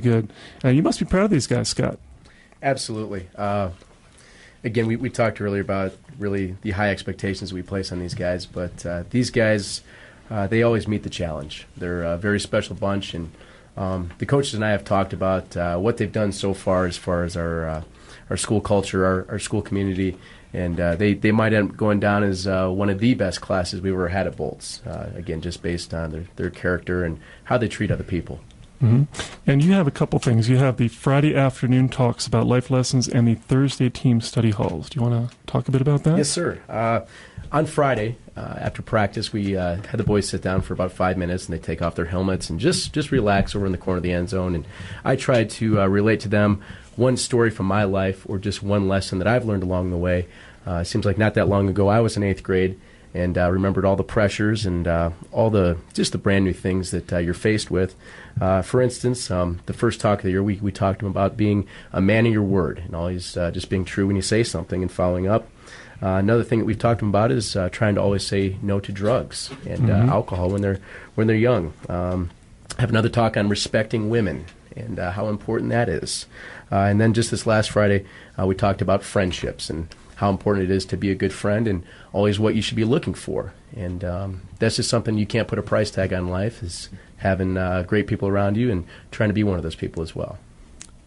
Good. You must be proud of these guys, Scott. Absolutely. Again, we talked earlier about really the high expectations we place on these guys, but these guys, they always meet the challenge. They're a very special bunch, and the coaches and I have talked about what they've done so far as our school culture, our school community, and they might end up going down as one of the best classes we've ever had at Boltz, again, just based on their character and how they treat other people. Mm-hmm. And you have a couple things. You have the Friday afternoon talks about life lessons and the Thursday team study halls. Do you want to talk a bit about that? Yes, sir. On Friday, after practice, we had the boys sit down for about 5 minutes, and they take off their helmets and just relax over in the corner of the end zone. And I tried to relate to them one story from my life or just one lesson that I've learned along the way. It seems like not that long ago I was in 8th grade, and remembered all the pressures and all the brand new things that you're faced with. For instance, the first talk of the year, we talked about being a man of your word and always just being true when you say something and following up. Another thing that we've talked about is trying to always say no to drugs and alcohol when they're young. Have another talk on respecting women and how important that is. And then just this last Friday, we talked about friendships and how important it is to be a good friend and always what you should be looking for. And that's just something you can't put a price tag on life, is having great people around you and trying to be one of those people as well.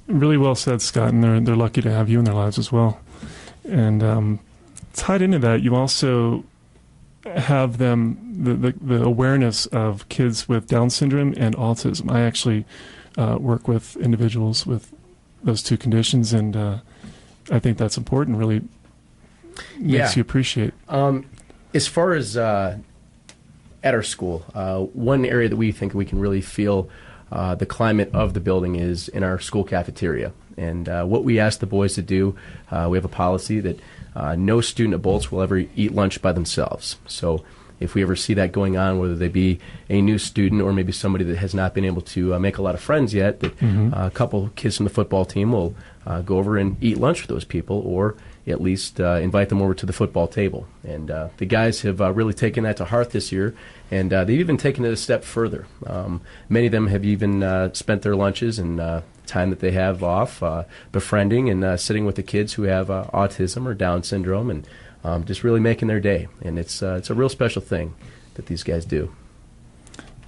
Really well said, Scott, and they're lucky to have you in their lives as well. And tied into that, you also have them, the awareness of kids with Down syndrome and autism. I actually work with individuals with those two conditions, and I think that's important, really makes you appreciate. As far as at our school, one area that we think we can really feel the climate of the building is in our school cafeteria. And what we ask the boys to do, we have a policy that no student at Boltz will ever eat lunch by themselves. So if we ever see that going on, whether they be a new student or maybe somebody that has not been able to make a lot of friends yet, that a couple kids from the football team will go over and eat lunch with those people, or at least invite them over to the football table. And the guys have really taken that to heart this year, and they've even taken it a step further. Many of them have even spent their lunches and time that they have off befriending and sitting with the kids who have autism or Down syndrome, and just really making their day. And it's a real special thing that these guys do.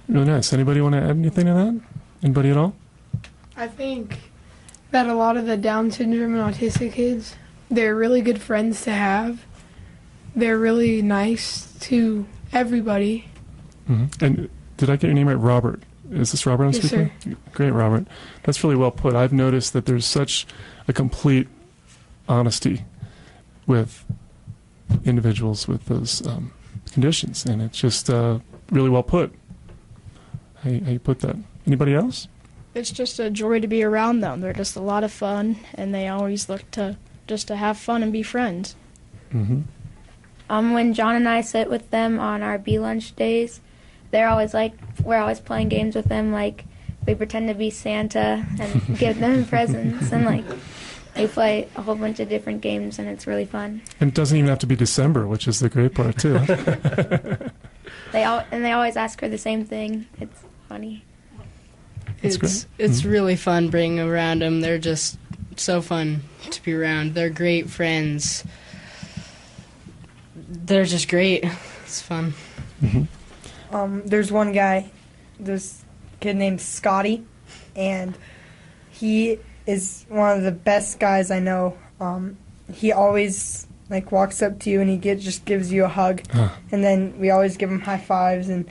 Really nice. Anybody want to add anything to that? Anybody at all? I think that a lot of the Down syndrome and autistic kids, they're really good friends to have. They're really nice to everybody. Mm-hmm. And did I get your name right? Robert. Is this Robert I'm speaking? Yes, sir. Great, Robert. That's really well put. I've noticed that there's such a complete honesty with individuals with those conditions, and it's just really well put. How you put that? Anybody else? It's just a joy to be around them. They're just a lot of fun, and they always look to just to have fun and be friends. Mm-hmm. When John and I sit with them on our B-lunch days, they're always like, we're always playing games with them, like we pretend to be Santa and give them presents, and like we play a whole bunch of different games, and it's really fun. And it doesn't even have to be December, which is the great part too. They always ask her the same thing. It's funny. It's really fun being around them. They're just so fun to be around. They're great friends. They're just great. It's fun. Mm-hmm. There's one guy, this kid named Scotty, and he is one of the best guys I know. He always walks up to you and he just gives you a hug, and then we always give him high fives, and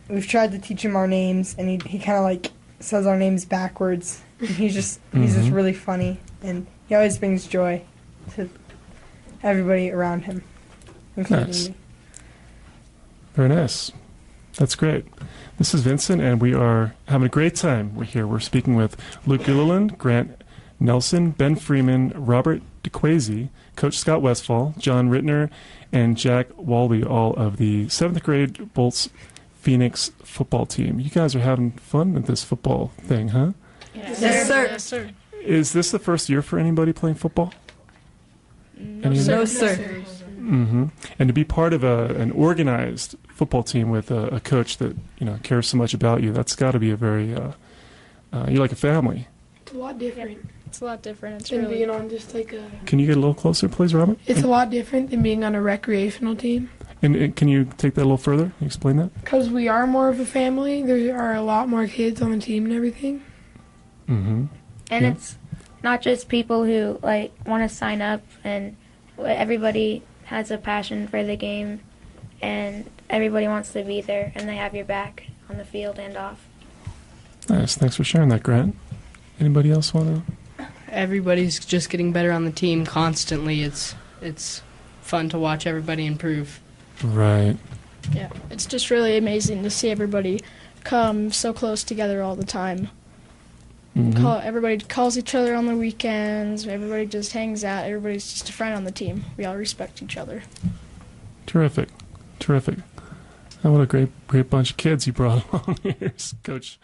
we've tried to teach him our names, and he kind of says our names backwards. And he's just really funny, and he always brings joy to everybody around him, including me. Very nice. That's great. This is Vincent, and we are having a great time. We're speaking with Luke Gilliland, Grant Nelson, Ben Freeman, Robert DeQuazy, Coach Scott Westfall, John Rittner, and Jack Walby, all of the 7th grade Boltz Phoenix football team. You guys are having fun with this football thing, huh? Yes, sir. Yes, sir. Is this the first year for anybody playing football? No, sir. Mm-hmm. And to be part of an organized football team with a coach that cares so much about you, that's got to be a very you're like a family. It's a lot different It's a lot different. It's than really being on just like a. Can you get a little closer, please, Robert? It's a lot different than being on a recreational team. And can you take that a little further? Explain that. Because we are more of a family. There are a lot more kids on the team and everything. Mm-hmm. And Yeah. it's not just people who like want to sign up, and everybody has a passion for the game, and everybody wants to be there, and they have your back on the field and off. Nice. Thanks for sharing that, Grant. Anybody else want to? Everybody's just getting better on the team constantly. It's fun to watch everybody improve. Right. Yeah, it's just really amazing to see everybody come so close together all the time. Mm-hmm. Everybody calls each other on the weekends. Everybody just hangs out. Everybody's just a friend on the team. We all respect each other. Terrific. Terrific. And what a great bunch of kids you brought along here, Coach